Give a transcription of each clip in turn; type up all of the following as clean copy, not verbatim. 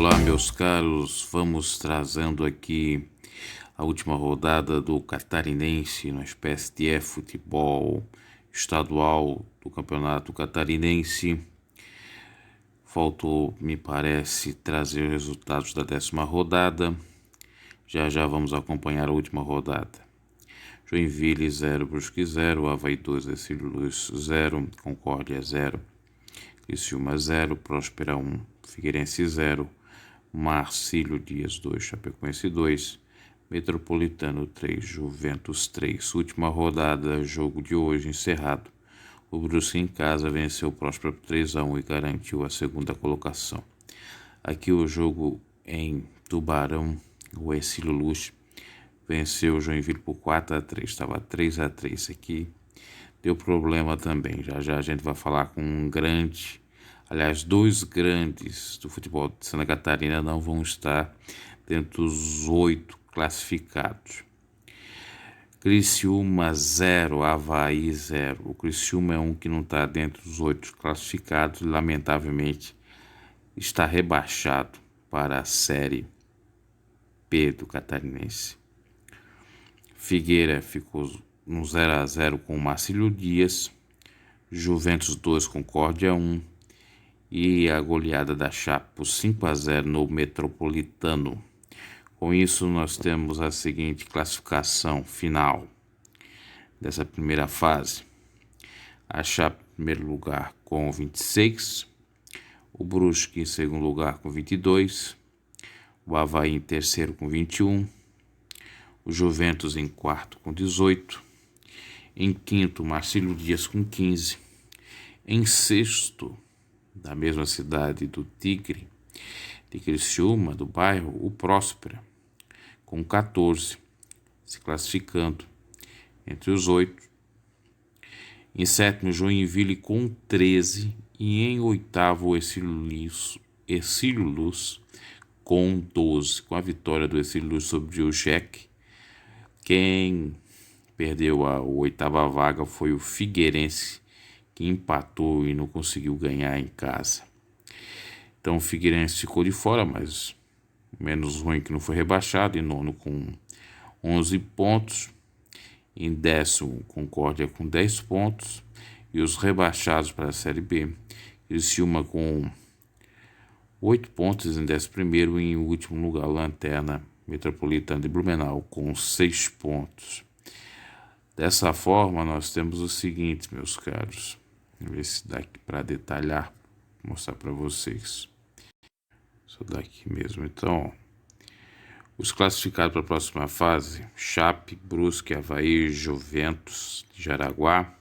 Olá, meus caros, vamos trazendo aqui a última rodada do Catarinense, uma espécie de futebol estadual do Campeonato Catarinense. Faltou, me parece, trazer os resultados da 10ª rodada. Já vamos acompanhar a última rodada. Joinville 0, Brusque 0, Avaí 2, Ercílio Luz 0, Concórdia 0, Criciúma 0, Próspera 1, Figueirense 0, Marcílio Dias 2, Chapecoense 2, Metropolitano 3, Juventus 3. Última rodada, jogo de hoje encerrado. O Brusque em casa venceu o Próspera por 3-1 e garantiu a segunda colocação. Aqui o jogo em Tubarão, o Ercílio Luz venceu o Joinville por 4-3, estava 3-3 aqui. Deu problema também, já a gente vai falar com um grande, aliás, dois grandes do futebol de Santa Catarina não vão estar dentro dos 8 classificados. Criciúma 0, Avaí 0. O Criciúma é um que não está dentro dos 8 classificados e, lamentavelmente, está rebaixado para a Série B do Catarinense. Figueira ficou no 0-0 com o Marcílio Dias, Juventus 2, Concórdia 1 e a goleada da Chape por 5-0 no Metropolitano. Com isso, nós temos a seguinte classificação final dessa primeira fase. A Chape em primeiro lugar com 26, o Brusque em segundo lugar com 22, o Avaí em terceiro com 21, o Juventus em quarto com 18, em quinto o Marcílio Dias com 15, em sexto, da mesma cidade do Tigre, de Criciúma, do bairro, o Próspera, com 14, se classificando entre os 8. Em sétimo, Joinville com 13 e em oitavo, o Ercílio Luz com 12. Com a vitória do Ercílio Luz sobre o Jack, quem perdeu a 8ª vaga foi o Figueirense, que empatou e não conseguiu ganhar em casa. Então o Figueirense ficou de fora, mas menos ruim que não foi rebaixado, em nono com 11 pontos, em décimo Concórdia com 10 pontos, e os rebaixados para a Série B, Criciúma com 8 pontos em 11º e em último lugar Lanterna Metropolitana de Blumenau com 6 pontos. Dessa forma nós temos o seguinte, meus caros, vou ver se dá aqui para detalhar, mostrar para vocês. Isso daqui mesmo. Então, os classificados para a próxima fase: Chape, Brusque, Avaí, Juventus de Jaraguá,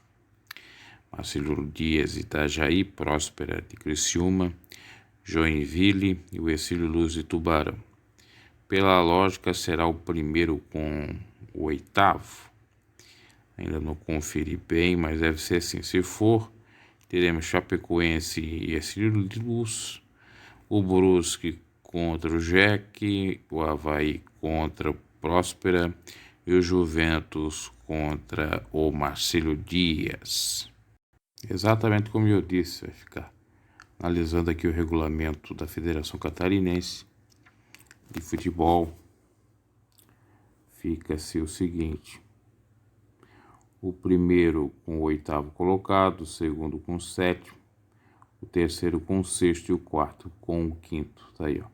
Marcílio Dias, Itajaí, Próspera de Criciúma, Joinville e o Ercílio Luz de Tubarão. Pela lógica, será o primeiro com o 8º. Ainda não conferi bem, mas deve ser assim. Se for, teremos Chapecoense e Ercílio Luz, o Brusque contra o Jack, o Avaí contra o Próspera e o Juventus contra o Marcílio Dias. Exatamente como eu disse, vai ficar analisando aqui o regulamento da Federação Catarinense de Futebol. Fica-se o seguinte: o primeiro com o 8º colocado, o segundo com o 7º, o terceiro com o 6º e o quarto com o 5º. Tá aí, ó.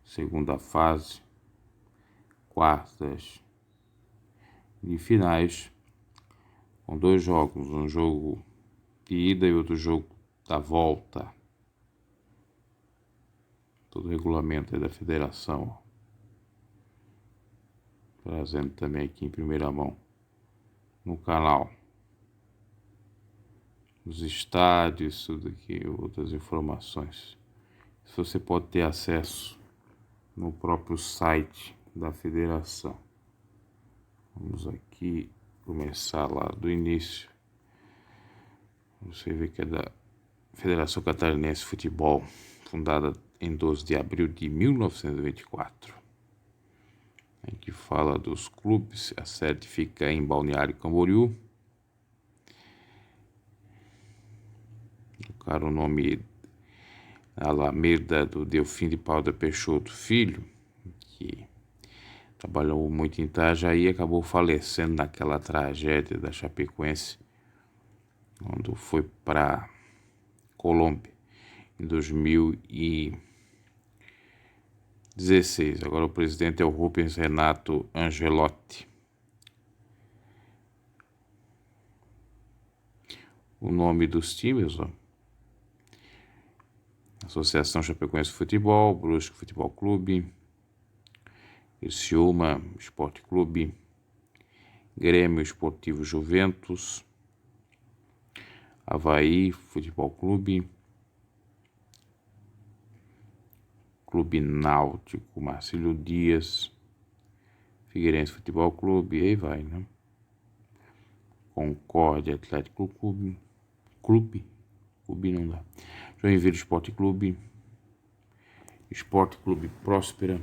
Segunda fase, quartas e finais, com 2 jogos, um jogo de ida e outro jogo da volta. Todo o regulamento aí da federação, ó. Trazendo também aqui em primeira mão no canal os estádios, tudo aqui, outras informações. Isso você pode ter acesso no próprio site da federação. Vamos aqui começar lá do início. Você vê que é da Federação Catarinense de Futebol, fundada em 12 de abril de 1924. A gente fala dos clubes. A sede fica em Balneário Camboriú. O nome Alameda do Delfim de Paula Peixoto Filho, que trabalhou muito em Itajaí e acabou falecendo naquela tragédia da Chapecoense, quando foi para Colômbia em 2016. Agora o presidente é o Rubens Renato Angelotti. O nome dos times, ó: Associação Chapecoense de Futebol, Brusque Futebol Clube, Criciúma Esporte Clube, Grêmio Esportivo Juventus, Avaí Futebol Clube, Clube Náutico Marcílio Dias, Figueirense Futebol Clube, e aí vai, né? Concórdia Atlético Clube não dá. Joinville Esporte Clube, Esporte Clube Próspera,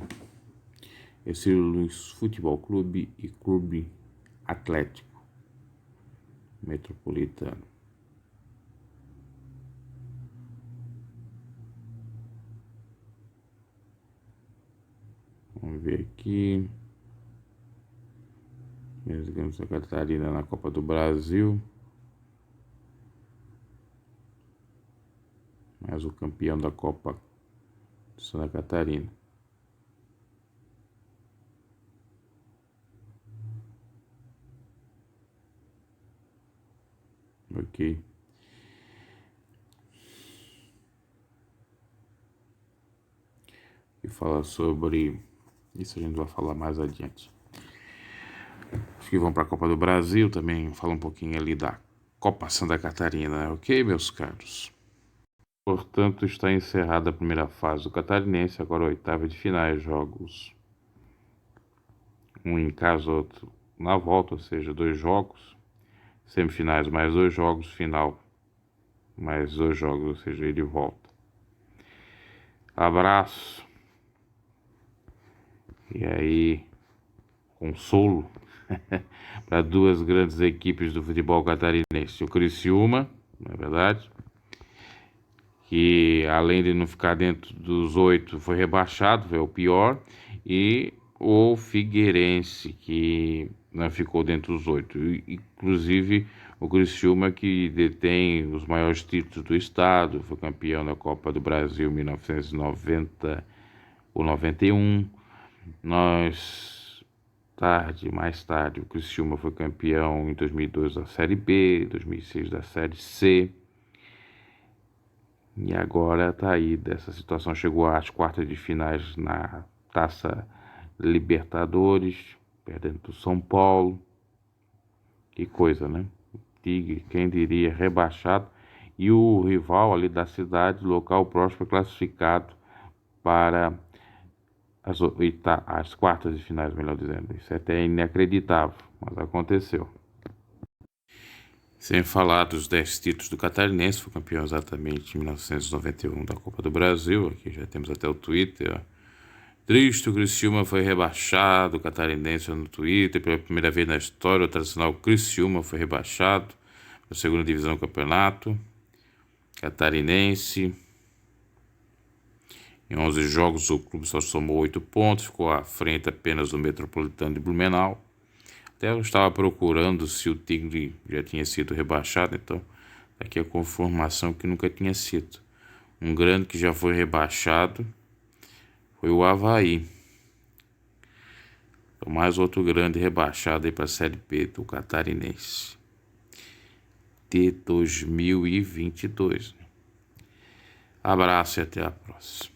Ercílio Luz Futebol Clube e Clube Atlético Metropolitano. Vamos ver aqui. Santa Catarina na Copa do Brasil. Mas o campeão da Copa de Santa Catarina. Ok. E fala sobre isso, a gente vai falar mais adiante. Acho que vão para a Copa do Brasil também, fala um pouquinho ali da Copa Santa Catarina, ok, meus caros? Portanto, está encerrada a primeira fase do Catarinense, agora a oitava de finais, jogos um em casa, outro na volta, ou seja, 2 jogos, semifinais mais 2 jogos, final mais 2 jogos, ou seja, ele volta. Abraço. E aí, consolo para 2 grandes equipes do futebol catarinense. O Criciúma, não é verdade? Que além de não ficar dentro dos 8, foi rebaixado, foi o pior. E o Figueirense, que não ficou dentro dos 8. Inclusive o Criciúma, que detém os maiores títulos do estado, foi campeão da Copa do Brasil em 1990 ou 91. Mais tarde, o Criciúma foi campeão em 2002 da Série B, 2006 da Série C. E agora tá aí, dessa situação, chegou às quartas de finais na Taça Libertadores, perdendo do São Paulo. Que coisa, né? Tigre, quem diria, rebaixado. E o rival ali da cidade, local próximo, classificado para as quartas de finais, melhor dizendo. Isso é até inacreditável, mas aconteceu. Sem falar dos 10 títulos do Catarinense, foi campeão exatamente em 1991 da Copa do Brasil. Aqui já temos até o Twitter. Ó. Triste, o Criciúma foi rebaixado, o Catarinense no Twitter. Pela primeira vez na história, o tradicional Criciúma foi rebaixado para a segunda divisão do campeonato catarinense. Em 11 jogos, o clube só somou 8 pontos, ficou à frente apenas do Metropolitano de Blumenau. Até eu estava procurando se o Tigre já tinha sido rebaixado, então aqui a confirmação que nunca tinha sido. Um grande que já foi rebaixado foi o Avaí. Então, mais outro grande rebaixado aí para a Série B do Catarinense de 2022. Abraço e até a próxima.